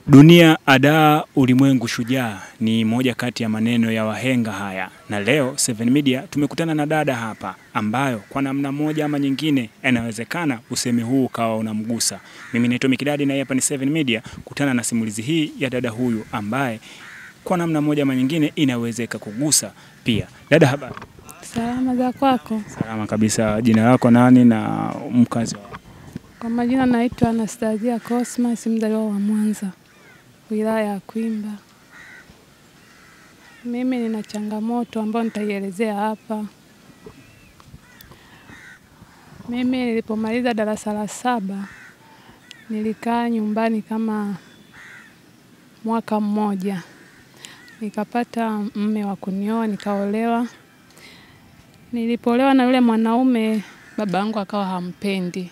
Dunia adaa, ulimwengu shujaa ni moja kati ya maneno ya wahenga haya. Na leo 7 Media tumekutana na dada hapa ambayo kwa namna moja ama nyingine inawezekana usemi huu ukawa unamgusa. Mimi naitwa Mikidadi na hapa ni 7 Media, kutana na simulizi hii ya dada huyu ambaye kwa namna moja ama nyingine inawezeka kugusa pia. Dada, habari? Salama za kwako? Salama kabisa. Jina lako nani na mkazi wako? Kwa majina naitwa Anastasia Cosmas, mzaliwa wa Mwanza, wilaya ya Kwimba. Mimi nina changamoto ambayo nitaielezea hapa. Mimi nilipomaliza darasa la 7 nilikaa nyumbani kama mwaka mmoja. Nikapata mume wa kunioa, nikaolewa. Nilipoolewa na yule mwanaume, babangu akawa hampendi.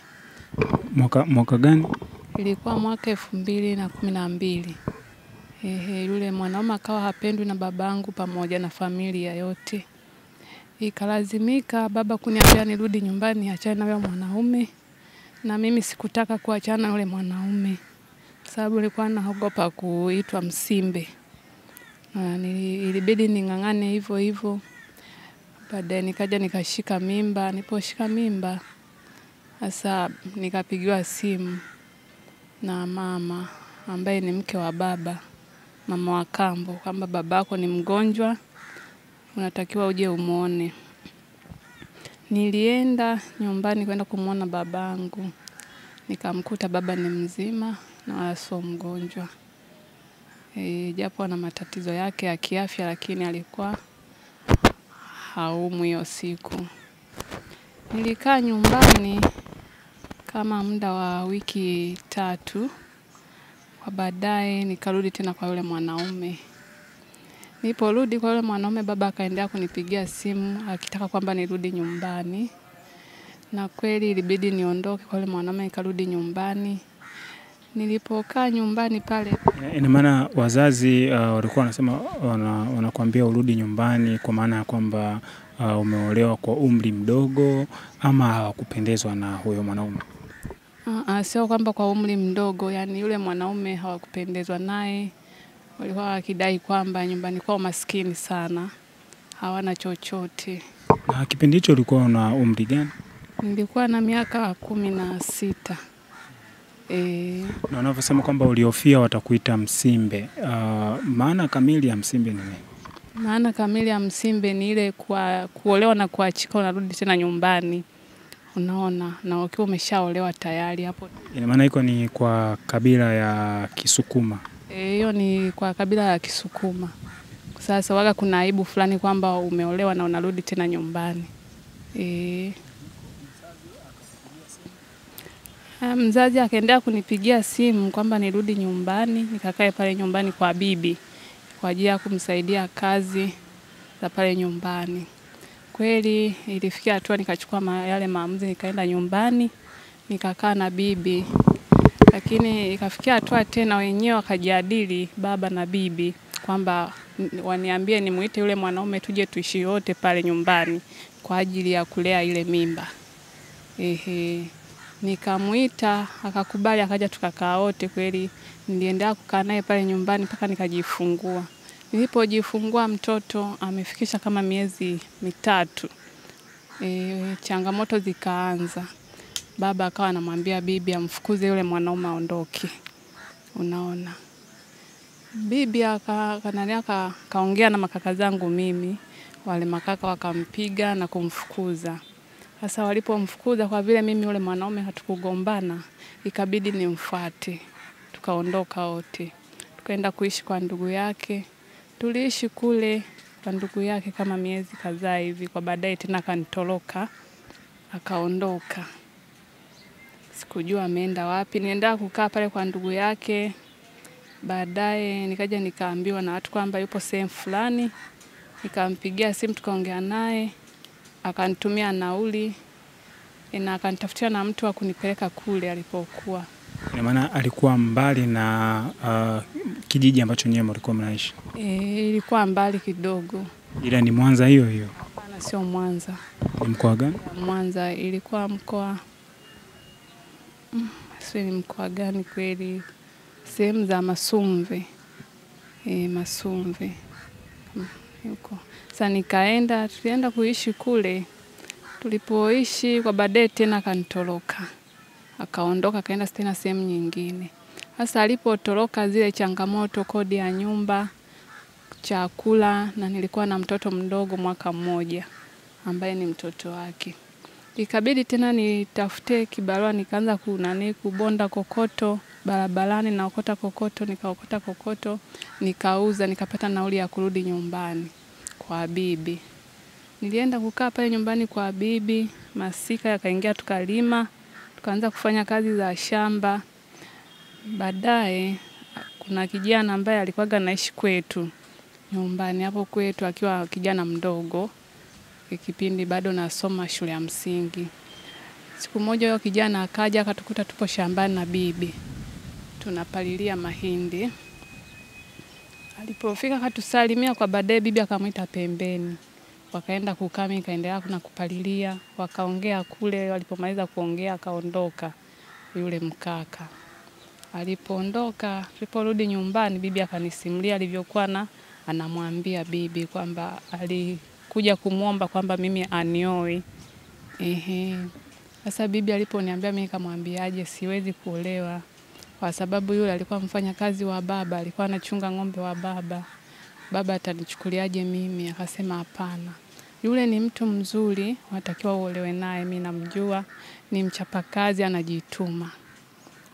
Mwaka gani? Ilikuwa mwaka 2012. Yule mwanaume akawa hapendwi na babangu pamoja na familia yote. Ikalazimika baba kuniambia nirudi nyumbani niachane na yule mwanaume, na mimi sikutaka kuachana na yule mwanaume sababu nilikuwa naogopa kuitwa msimbe. Ilibidi ning'ang'ane hivyo hivyo. Baadaye nikaja nikashika mimba. Niliposhika mimba sasa nikapigiwa simu na mama ambaye ni mke wa baba, mama wa kambo, kwamba babako ni mgonjwa, unatakiwa uje umuone. Nilienda nyumbani kwenda kumuona babangu. Nikamkuta baba ni mzima na wala sio mgonjwa. Japo ana matatizo yake ya kiafya, lakini alikuwa haumwi hiyo siku. Nilikaa nyumbani kama muda wa wiki 3. Kwa baadaye nikarudi tena kwa yule mwanaume. Niliporudi kwa yule mwanaume, baba akaendelea kunipigia simu akitaka kwamba nirudi nyumbani. Na kweli ilibidi niondoke kwa yule mwanaume, nikarudi nyumbani. Nilipokaa nyumbani pale, Ina maana wazazi walikuwa wanasema wanakuambia urudi nyumbani kwa maana ya kwamba umeolewa kwa umri mdogo, ama hawakupendezwa na huyo mwanaume? Sio kwamba kwa umri mdogo, yani yule mwanaume hawakupendezwa naye. Walikuwa wakidai kwamba nyumbani kwao maskini sana, hawana chochote. Na kipindi hicho ulikuwa na umri gani? Nilikuwa na miaka 16. Na unavyosema kwamba ulihofia watakuita msimbe, maana kamili ya msimbe ni nini? Maana kamili ya msimbe ni ile kuolewa na kuachika unarudi tena nyumbani. Unaona, na ukiwa umeshaolewa tayari hapo. Ina maana iko ni kwa kabila ya Kisukuma? Hiyo ni kwa kabila ya Kisukuma. Sasa waga kuna aibu fulani kwamba umeolewa na unarudi tena nyumbani. Mzazi akaendelea kunipigia simu kwamba nirudi nyumbani, nikakae pale nyumbani kwa bibi kwa ajili ya kumsaidia kazi za pale nyumbani. Kweli ilifikia hatua nikachukua yale maamuzi, nikaenda nyumbani, nikakaa na bibi. Lakini ikafikia hatua tena wenyewe wakajadili, baba na bibi, kwamba waniambie nimuite yule mwanaume tuje tuishi wote pale nyumbani kwa ajili ya kulea ile mimba. Nikamuita, akakubali, akaja tukakaa wote. Kweli niliendelea kukaa naye pale nyumbani mpaka nikajifungua. Nilipojifungua mtoto amefikisha kama miezi 3. Changamoto zikaanza. Baba akawa anamwambia bibi amfukuze yule mwanaume aondoke. Unaona. Bibi akaongea na makaka zangu mimi. Wale makaka wakampiga na kumfukuza. Sasa walipomfukuza, kwa vile mimi yule mwanaume hatukugombana, ikabidi nimfuate. Tukaondoka wote. Tukaenda kuishi kwa ndugu yake. Tuliishi kule kwa ndugu yake kama miezi kadhaa hivi. Kwa baadaye tena akanitoroka, akaondoka. Sikujua ameenda wapi. Nienda kukaa pale kwa ndugu yake. Baadaye nikaja nikaambiwa na watu kwamba yupo sehemu fulani. Nikampigia simu, tukaongea naye, akanitumia nauli na akanitafutia na mtu wa kunipeleka kule alipokuwa. Ina maana alikuwa mbali na kijiji ambacho nyewe mlikuwa mnaishi? Ilikuwa mbali kidogo. Ila ni Mwanza hiyo hiyo? Hapana, sio Mwanza. Ni mkoa gani? Mwanza ilikuwa mkoa, sio ni mkoa gani kweli, sehemu za Masumve. Masumve. Huko. Sasa tulienda kuishi kule. Tulipoishi kwa baadaye tena akanitoroka. Akaondoka kaenda tena sehemu nyingine. Sasa alipotoroka zile changamoto, kodi ya nyumba, chakula, na nilikuwa na mtoto mdogo mwaka mmoja ambaye ni mtoto wake. Ikabidi tena nitafute kibarua, nikaanza kubonda kokoto barabarani, naokota kokoto, nikaokota kokoto, nikauza, nikapata nauli ya kurudi nyumbani kwa bibi. Nilienda kukaa pale nyumbani kwa bibi, masika yakaingia, tukalima, tukaanza kufanya kazi za shamba. Baadaye kuna kijana ambaye alikuwa anaishi kwetu nyumbani hapo kwetu, akiwa kijana mdogo, kipindi bado nasoma shule ya msingi. Siku moja huyo kijana akaja akatukuta tupo shambani na bibi, tunapalilia mahindi. Alipofika akatusalimia, kwa baadaye bibi akamwita pembeni. Wakaenda kukaa, mimi nikaendelea na kupalilia, wakaongea kule. Walipomaliza kuongea akaondoka yule mkaka. Alipoondoka, tuliporudi nyumbani, bibi akanisimulia alivyokuwa anamwambia bibi kwamba alikuja kumuomba kwamba mimi anioe. Sasa bibi aliponiambia, mimi nikamwambiaje siwezi kuolewa kwa sababu yule alikuwa mfanya kazi wa baba, alikuwa anachunga ng'ombe wa baba. Baba atanichukuliaje mimi? Akasema hapana. Yule ni mtu mzuri, unatakiwa uolewe naye, mimi namjua, ni mchapakazi, anajituma.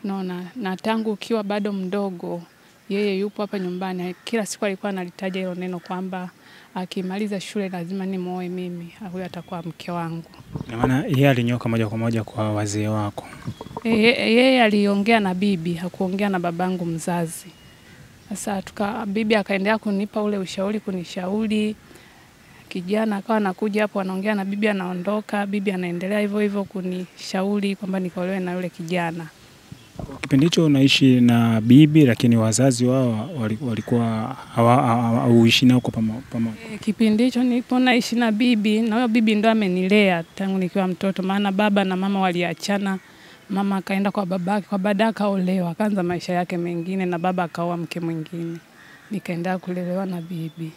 Naona, na tangu ukiwa bado mdogo, yeye yupo hapa nyumbani, kila siku alikuwa analitaja hilo neno kwamba akimaliza shule lazima nimuoe mimi, huyo atakuwa mke wangu. Na maana yeye alinyoka moja kwa moja kwa wazee wako? Yeye aliongea na bibi, hakuongea na babangu mzazi. Sasa bibi akaendelea kunipa ule ushauri, kunishauri. Kijana akawa anakuja hapo anaongea na bibi, anaondoka, bibi anaendelea hivyo hivyo kunishauri kwamba nikaolewe na yule kijana. Kipindi hicho unaishi na bibi, lakini wazazi wao walikuwa hawaishi nao kwa pamoja? Kipindi hicho nilipo naishi na bibi, na huyo bibi ndo amenilea tangu nikiwa mtoto, maana baba na mama waliachana. Mama akaenda kwa babake, kwa baadaye akaolewa, akaanza maisha yake mengine, na baba akaoa mke mwingine. Nikaendelea kulelewa na bibi.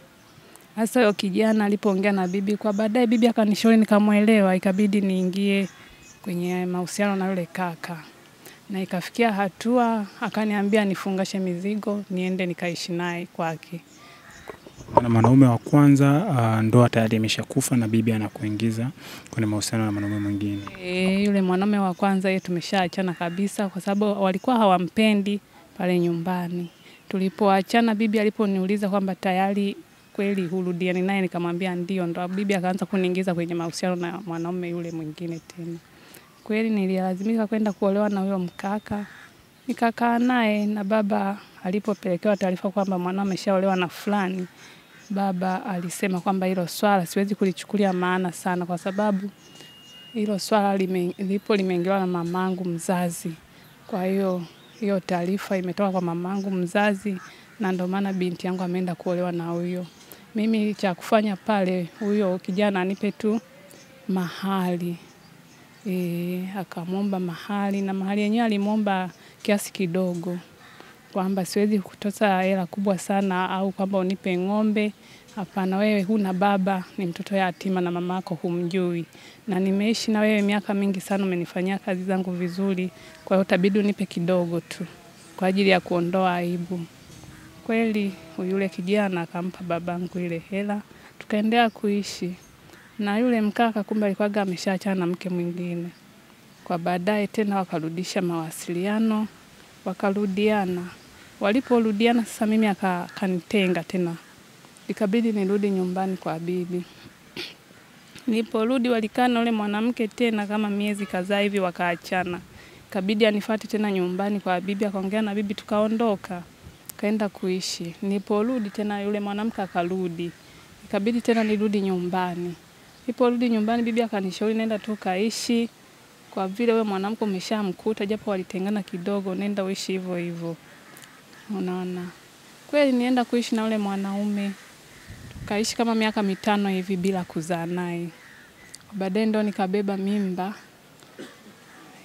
Sasa huyo kijana alipoongea na bibi, kwa baadaye bibi akanishauri, nikamuelewa, ikabidi niingie kwenye mahusiano na yule kaka. Na ikafikia hatua akaniambia nifungashe mizigo niende nikaishi naye kwake. Na mwanaume wa kwanza ndoa tayari imeshakufa na bibi anakuingiza kwenye mahusiano na mwanaume mwingine? Yule mwanaume wa kwanza yeye tumeshaachana kabisa, kwa sababu walikuwa hawampendi pale nyumbani. Tulipoachana, bibi aliponiuliza kwamba tayari kweli hurudiani naye, nikamwambia ndio, ndo bibi akaanza kuniingiza kwenye mahusiano na mwanaume yule mwingine tena. Kweli nililazimika kwenda kuolewa na huyo mkaka. Nikakaa naye, na baba alipopelekewa taarifa kwamba mwanao ameshaolewa na fulani, baba alisema kwamba hilo swala siwezi kulichukulia maana sana, kwa sababu hilo swala limeingiliwa na mamangu mzazi. Kwa hiyo taarifa imetoka kwa mamangu mzazi, na ndio maana binti yangu ameenda kuolewa na huyo. Mimi cha kufanya pale, huyo kijana anipe tu mahali. Akamwomba mahali, na mahali yenyewe alimwomba kiasi kidogo, kwamba siwezi kutosa hela kubwa sana au kwamba unipe ng'ombe. Hapana, wewe huna baba, ni mtoto yatima na mamako humjui, na nimeishi na wewe miaka mingi sana, umenifanyia kazi zangu vizuri, kwa hiyo utabidi unipe kidogo tu kwa ajili ya kuondoa aibu. Kweli yule kijana akampa babangu ile hela, tukaendelea kuishi. Na yule mkaka kumbe alikuwa ameshaachana na mke mwingine. Kwa baadaye tena wakarudisha mawasiliano, wakarudiana. Waliporudiana sasa mimi akanitenga tena. Ikabidi nirudi nyumbani kwa bibi. Niliporudi walikaa na yule mwanamke tena kama miezi kadhaa hivi, wakaachana. Ikabidi anifuate tena nyumbani kwa bibi, akaongea na bibi, tukaondoka. Kaenda kuishi. Niliporudi tena yule mwanamke akarudi. Ikabidi tena nirudi nyumbani. Niliporudi nyumbani, bibi akanishauri nenda tu kaishi, kwa vile wewe mwanamke umeshamkuta, japo walitengana kidogo, nenda uishi hivyo hivyo. Unaona. Kweli nienda kuishi na yule mwanaume. Tukaishi kama miaka 5 hivi bila kuzaa naye. Baadaye ndo nikabeba mimba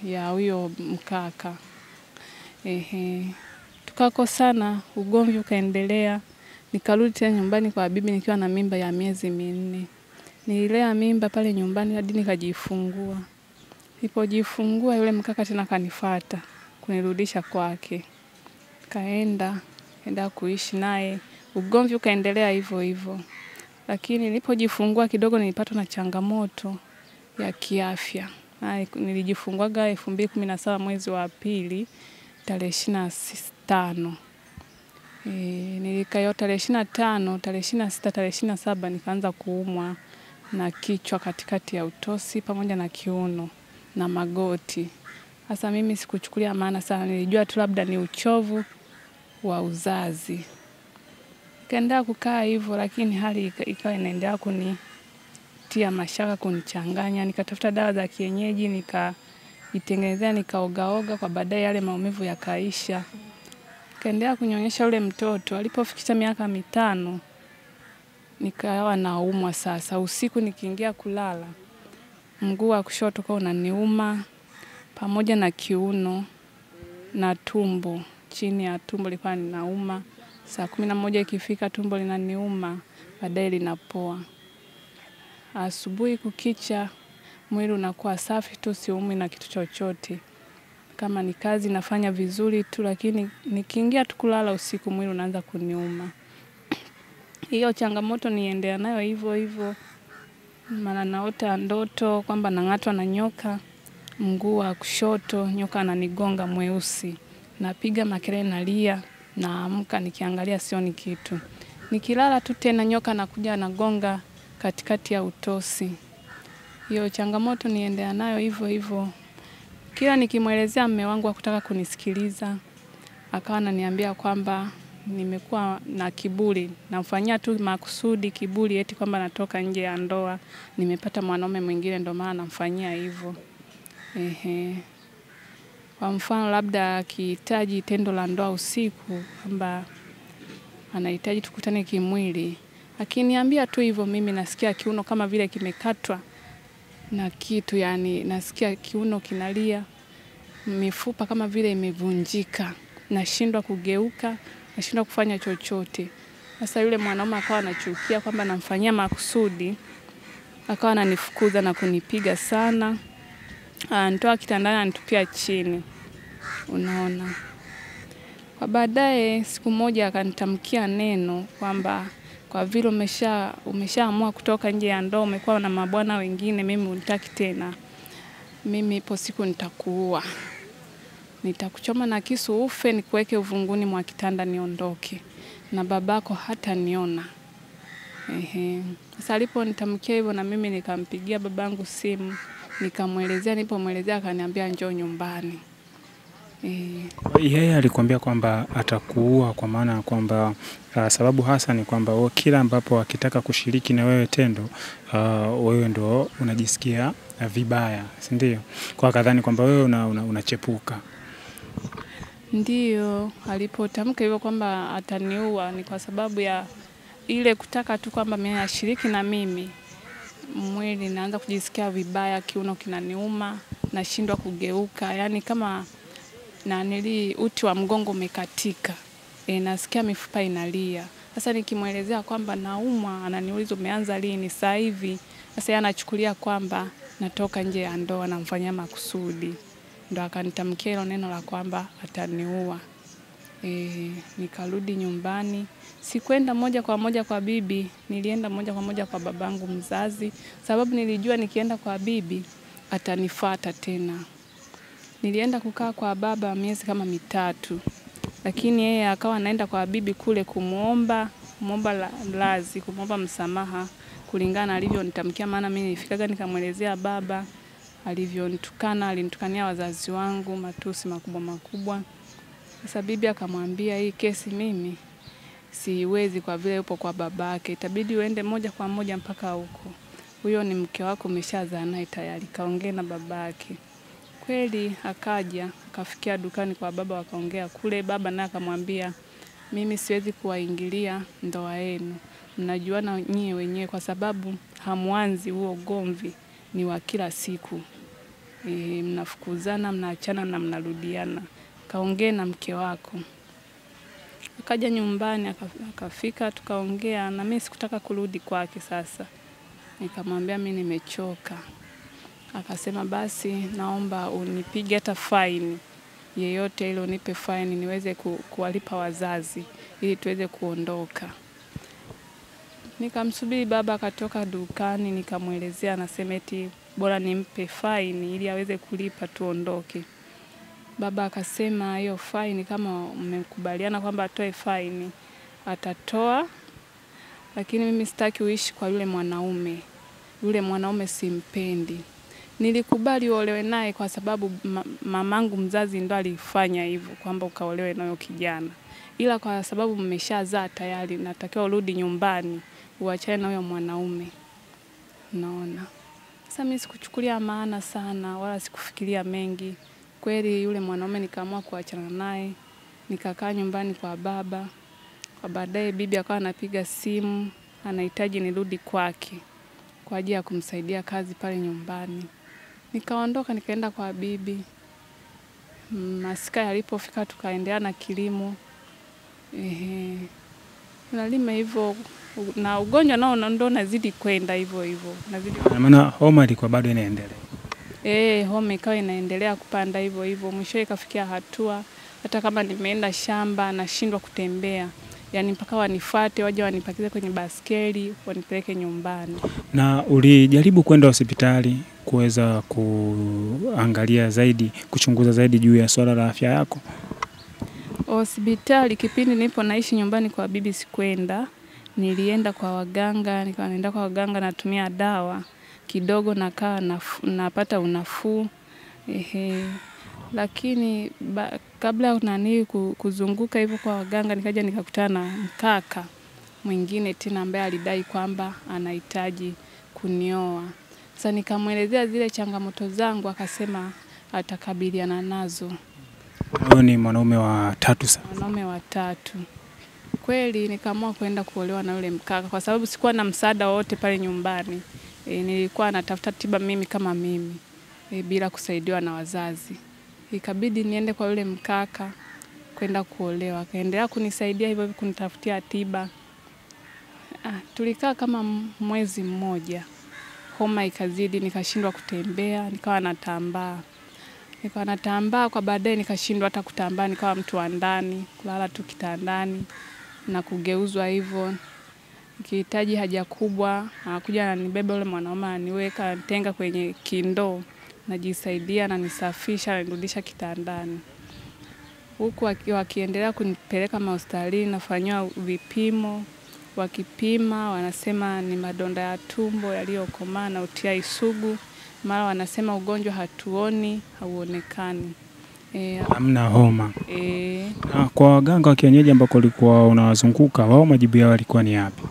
ya huyo mkaka. Tukakosana, ugomvi ukaendelea. Nikarudi tena nyumbani kwa bibi nikiwa na mimba ya miezi 4. Nililea mimba pale nyumbani hadi nikajifungua. Nilipojifungua yule mkaka tena kanifuata kunirudisha kwake. Kaenda kuishi naye. Ugomvi ukaendelea hivyo hivyo. Lakini nilipojifungua kidogo nilipatwa na changamoto ya kiafya. Nilijifunguaga 2017 mwezi wa pili tarehe 25. Nilikaa hiyo tarehe 25, tarehe 26, tarehe 27 nikaanza kuumwa na kichwa katikati ya utosi pamoja na kiuno na magoti. Sasa mimi sikuchukulia maana sana, nilijua tu labda ni uchovu wa uzazi. Nikaendelea kukaa hivyo, lakini hali ikawa inaendelea kunitia mashaka, kunichanganya. Nikatafuta dawa za kienyeji, nikaitengenezea, nikaogaoga, kwa baadaye yale maumivu yakaisha. Nikaendelea kunyonyesha ule mtoto. Alipofikisha miaka 5 nikawa naumwa sasa. Usiku nikiingia kulala, mguu wa kushoto kwa unaniuma pamoja na kiuno na tumbo. Chini ya tumbo lilikuwa linauma. Saa 11 ikifika tumbo linaniuma, baadaye linapoa. Asubuhi kukicha, mwili unakuwa safi tu, siumwi na kitu chochote. Kama ni kazi nafanya vizuri tu, lakini nikiingia tu kulala usiku mwili unaanza kuniuma. Hiyo changamoto niendea nayo hivyo hivyo. Maana naota ndoto kwamba nang'atwa na nyoka, mguu wa kushoto nyoka ananigonga mweusi. Napiga makelele nalia, naamka nikiangalia sioni kitu. Nikilala tu tena nyoka anakuja anagonga katikati ya utosi. Hiyo changamoto niendea nayo hivyo hivyo. Kila nikimwelezea mume wangu hakutaka kunisikiliza. Akawa ananiambia kwamba nimekuwa na kiburi. Namfanyia tu makusudi kiburi eti kwamba natoka nje ya ndoa. Nimepata mwanaume mwingine ndio maana namfanyia hivyo. Kwa mfano labda akihitaji tendo la ndoa usiku, kwamba anahitaji tukutane kimwili. Akiniambia tu hivyo mimi nasikia kiuno kama vile kimekatwa na kitu, yani nasikia kiuno kinalia, mifupa kama vile imevunjika. Nashindwa kugeuka, nashindwa kufanya chochote. Sasa yule mwanaume akawa anachukia kwamba namfanyia makusudi. Akawa ananifukuza na kunipiga sana. Anitoa kitandani anitupia chini. Unaona. Kwa baadaye siku moja akanitamkia neno kwamba kwa vile umeshaamua kutoka nje ya ndoa, umekuwa na mabwana wengine, mimi hunitaki tena. Mimi ipo siku nitakuua. Nitakuchoma na kisu ufe, nikuweke uvunguni mwa kitanda niondoke. Na babako hataniona. Sasa aliponitamkia hivyo na mimi nikampigia babangu simu, nikamwelezea, nilipomwelezea akaniambia njoo nyumbani. Yeye alikwambia kwamba atakuua, kwa maana kwamba sababu hasa ni kwamba kila ambapo akitaka kushiriki na wewe tendo, wewe ndo unajisikia vibaya, si ndio? Kwa kadhani kwamba wewe unachepuka. Ndio, alipotamka hivyo kwamba ataniua ni kwa sababu ya ile kutaka tu kwamba mimi ashiriki na mimi. Mwili naanza kujisikia vibaya, kiuno kinaniuma, nashindwa kugeuka, yani kama uti wa mgongo umekatika. Nasikia mifupa inalia. Sasa nikimwelezea kwamba naumwa, ananiuliza umeanza lini? Sasa hivi. Sasa yeye anachukulia kwamba natoka nje ya ndoa namfanyia makusudi. Ndio akanitamkia hilo neno la kwamba ataniua. Nikarudi nyumbani. Sikwenda moja kwa moja kwa bibi, nilienda moja kwa moja kwa babangu mzazi, sababu nilijua nikienda kwa bibi atanifuata tena. Nilienda kukaa kwa baba miezi kama 3, lakini yeye akawa anaenda kwa bibi kule kumuomba radhi, kumuomba msamaha kulingana alivyonitamkia, maana mimi nilifikaga nikamwelezea baba alivyonitukana, alinitukania wazazi wangu matusi makubwa makubwa. Sasa bibi akamwambia hii kesi mimi siwezi kwa vile upo kwa babake, itabidi uende moja kwa moja mpaka huko. Huyo ni mke wako, umeshazaa naye tayari, kaongea na babake. Kweli akaja, akafikia dukani kwa baba, wakaongea kule. Baba naye akamwambia mimi siwezi kuwaingilia ndoa yenu. Mnajuana nyie wenyewe kwa sababu hamwanzi huo gomvi, ni wa kila siku. Mnafukuzana, mnaachana na mnarudiana. Kaongea na mke wako. Akaja nyumbani, akafika, tukaongea, na mimi sikutaka kurudi kwake sasa. Nikamwambia mimi nimechoka. Akasema basi naomba unipige hata faini yeyote ile, unipe faini niweze kuwalipa wazazi ili tuweze kuondoka. Nikamsubiri baba akatoka dukani, nikamwelezea, anasema eti bora nimpe faini ili aweze kulipa tuondoke. Baba akasema hiyo faini kama mmekubaliana kwamba atoe faini, atatoa, lakini mimi sitaki uishi kwa yule mwanaume. Yule mwanaume simpendi. Nilikubali uolewe naye kwa sababu mamangu mzazi ndo alifanya hivyo kwamba ukaolewe na huyo kijana. Ila kwa sababu mmeshazaa tayari, natakiwa urudi nyumbani, uachane na huyo mwanaume. Naona. Sasa mimi sikuchukulia maana sana wala sikufikiria mengi. Kweli yule mwanaume nikaamua kuachana naye, nikakaa nyumbani kwa baba. Kwa baadaye bibi akawa anapiga simu, anahitaji nirudi kwake kwa ajili ya kumsaidia kazi pale nyumbani. Nikaondoka nikaenda kwa bibi. Masika yalipofika tukaendelea na kilimo. Nalima hivyo na ugonjwa nao ndo nazidi kwenda hivyo. Maana homa ilikuwa bado inaendelea. Homa ikawa inaendelea kupanda hivyo. Mwisho ikafikia hatua hata kama nimeenda shamba nashindwa kutembea. Yaani mpaka wanifuate waje wanipakize kwenye baskeli wanipeleke nyumbani. Na ulijaribu kwenda hospitali kuweza kuangalia zaidi, kuchunguza zaidi juu ya swala la afya yako? Hospitali kipindi nipo naishi nyumbani kwa bibi sikwenda. Nilienda kwa waganga, nikaenda kwa waganga natumia dawa kidogo nakaa napata unafuu. Lakini kabla kuzunguka hivyo kwa waganga nikaja nikakutana na mkaka mwingine tena ambaye alidai kwamba anahitaji kunioa. Sasa nikamwelezea zile changamoto zangu, akasema atakabiliana nazo. Huyo ni mwanaume wa tatu sasa. Mwanaume wa tatu. Kweli nikaamua kwenda kuolewa na yule mkaka kwa sababu sikuwa na msaada wote pale nyumbani. Nilikuwa natafuta tiba mimi kama mimi bila kusaidiwa na wazazi. Ikabidi niende kwa yule mkaka kwenda kuolewa. Akaendelea kunisaidia hivyo kunitafutia tiba. Tulikaa kama mwezi mmoja. Homa ikazidi, nikashindwa kutembea, nikawa natambaa kwa baadaye nikashindwa hata kutambaa, nikawa mtu wa ndani, kulala tu kitandani na kugeuzwa hivyo. Nikihitaji haja kubwa, anakuja ananibeba yule mwanaume ananiweka tenga kwenye kindoo, najisaidia na nisafisha na nirudisha kitandani. Huku wakiendelea kunipeleka hospitalini nafanywa vipimo, wakipima wanasema ni madonda ya tumbo yaliyokomaa na UTI sugu, mara wanasema ugonjwa hatuoni, hauonekani. Hamna homa. Kwa waganga wa kienyeji ambao ulikuwa unawazunguka, wao majibu yao yalikuwa ni yapi?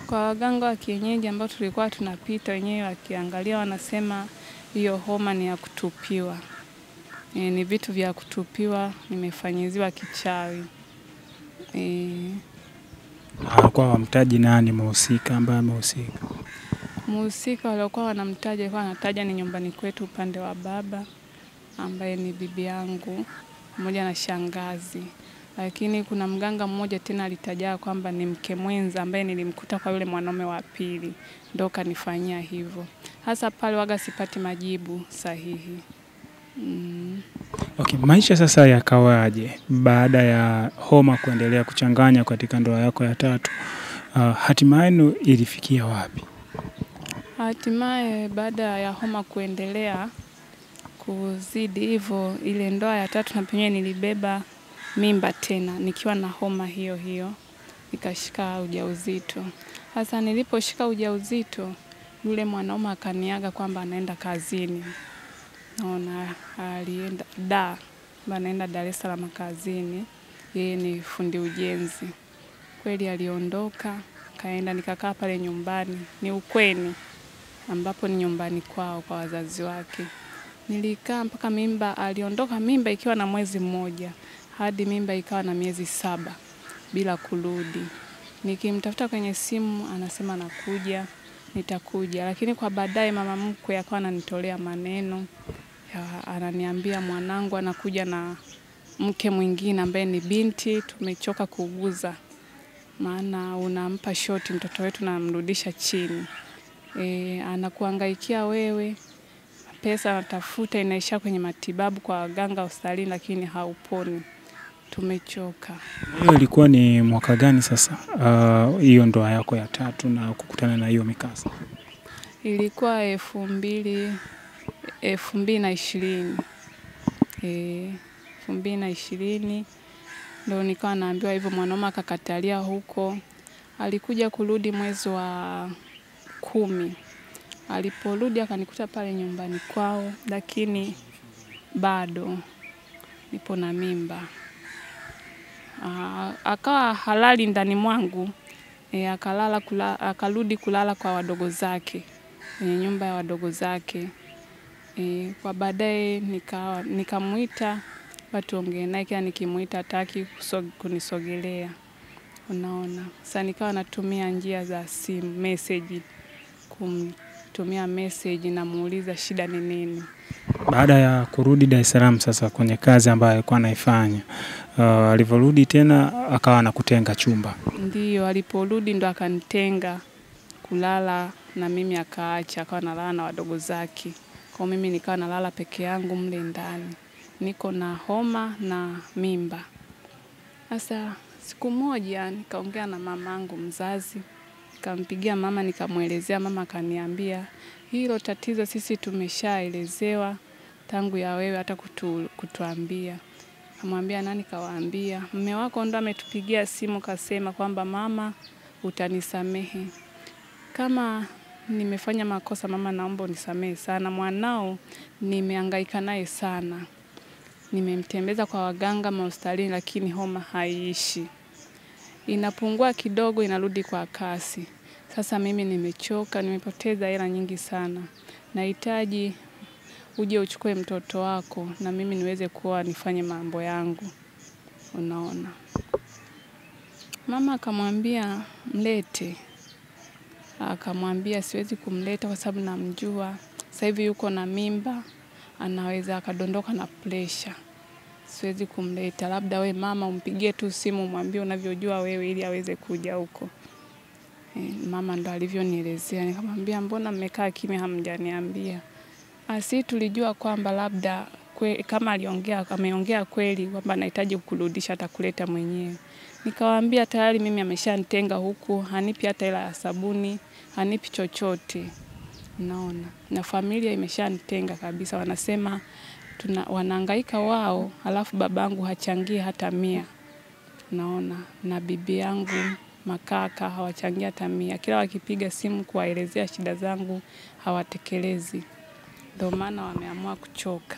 Kwa waganga wa kienyeji ambao tulikuwa tunapita wenyewe wakiangalia wanasema hiyo homa ni ya kutupiwa. Ni vitu vya kutupiwa, nimefanyiziwa kichawi. Kwa wamtaji nani mhusika ambaye amehusika? Mhusika waliokuwa wanamtaja alikuwa anataja ni nyumbani kwetu upande wa baba ambaye ni bibi yangu pamoja na shangazi. Lakini kuna mganga mmoja tena alitaja kwamba ni mke mwenza ambaye nilimkuta kwa yule mwanaume wa pili ndio kanifanyia hivyo. Hasa pale waga sipati majibu sahihi. Okay, maisha sasa yakawaje baada ya homa kuendelea kuchanganya katika ndoa yako ya tatu? Hatimaye ilifikia wapi? Hatimaye baada ya homa kuendelea kuzidi hivyo, ile ndoa ya tatu na penyewe nilibeba mimba tena nikiwa na homa hiyo, nikashika ujauzito. Sasa niliposhika ujauzito, yule mwanaume akaniaga kwamba anaenda kazini. Naona alienda anaenda Dar es Salaam kazini, yeye ni fundi ujenzi. Kweli aliondoka, kaenda nikakaa pale nyumbani, ni ukweni ambapo ni nyumbani kwao kwa wazazi wake. Nilikaa mpaka aliondoka mimba ikiwa na mwezi mmoja, hadi mimba ikawa na miezi 7 bila kurudi. Nikimtafuta kwenye simu anasema nitakuja, lakini kwa baadaye mama mkwe akawa ananitolea maneno. Ananiambia mwanangu anakuja na mke mwingine ambaye ni binti, tumechoka kuuguza. Maana unampa shoti mtoto wetu na mrudisha chini. Anakuhangaikia wewe, pesa anatafuta inaisha kwenye matibabu kwa waganga hospitalini lakini hauponi. Tumechoka. Hiyo ilikuwa ni mwaka gani sasa? Hiyo ndoa yako ya 3 na kukutana na hiyo mikasa. Ilikuwa 2020. 2020 ndio nikawa naambiwa hivyo, mwanaume akakatalia huko. Alikuja kurudi mwezi wa 10. Aliporudi akanikuta pale nyumbani kwao, lakini bado nipo na mimba. Akawa halali ndani mwangu, akarudi kulala kwa wadogo zake, kwenye nyumba ya wadogo zake. Kwa baadaye nikamuita watu ongee naye, kila nikimuita hataki kunisogelea. Unaona. Sasa nikawa natumia njia za simu, message, kumtumia message na muuliza shida ni nini. Baada ya kurudi Dar es Salaam sasa kwenye kazi ambayo alikuwa anaifanya, aliporudi tena akawa anakutenga chumba. Ndiyo, aliporudi ndo akanitenga kulala na mimi, akaacha, akawa analala na wadogo zake. Kwa mimi nikawa nalala peke yangu mle ndani. Niko na homa na mimba. Sasa siku moja nikaongea na mamangu mzazi. Nikampigia mama nikamuelezea, mama akaniambia, hilo tatizo sisi tumeshaelezewa tangu ya wewe hata kutuambia. Kamwambia nani kawaambia? Mume wako ndo ametupigia simu kasema kwamba mama utanisamehe. Kama nimefanya makosa mama, naomba unisamehe sana. Mwanao nimehangaika naye sana. Nimemtembeza kwa waganga hospitalini lakini homa haiishi. Inapungua kidogo inarudi kwa kasi. Sasa mimi nimechoka, nimepoteza hela nyingi sana. Nahitaji uje uchukue mtoto wako na mimi niweze kuwa nifanye mambo yangu. Unaona. Mama akamwambia mlete. Akamwambia siwezi kumleta kwa sababu namjua. Sasa hivi yuko na mimba, anaweza akadondoka na pressure. Siwezi kumleta, labda we mama umpigie tu simu umwambie unavyojua wewe ili aweze kuja huko. Mama ndo alivyonielezea. Nikamwambia mbona mmekaa kimya hamjaniambia? Sisi tulijua kwamba labda kama ameongea kweli kwamba anahitaji kukurudisha atakuleta mwenyewe. Nikawaambia tayari mimi ameshanitenga huku, hanipi hata hela ya sabuni, hanipi chochote. Unaona. Na familia imeshanitenga kabisa, wanasema wanahangaika wao, alafu babangu hachangie hata 100. Unaona. Na bibi yangu, makaka hawachangia hata 100. Kila wakipiga simu kuwaelezea shida zangu hawatekelezi. Ndio maana wameamua kuchoka.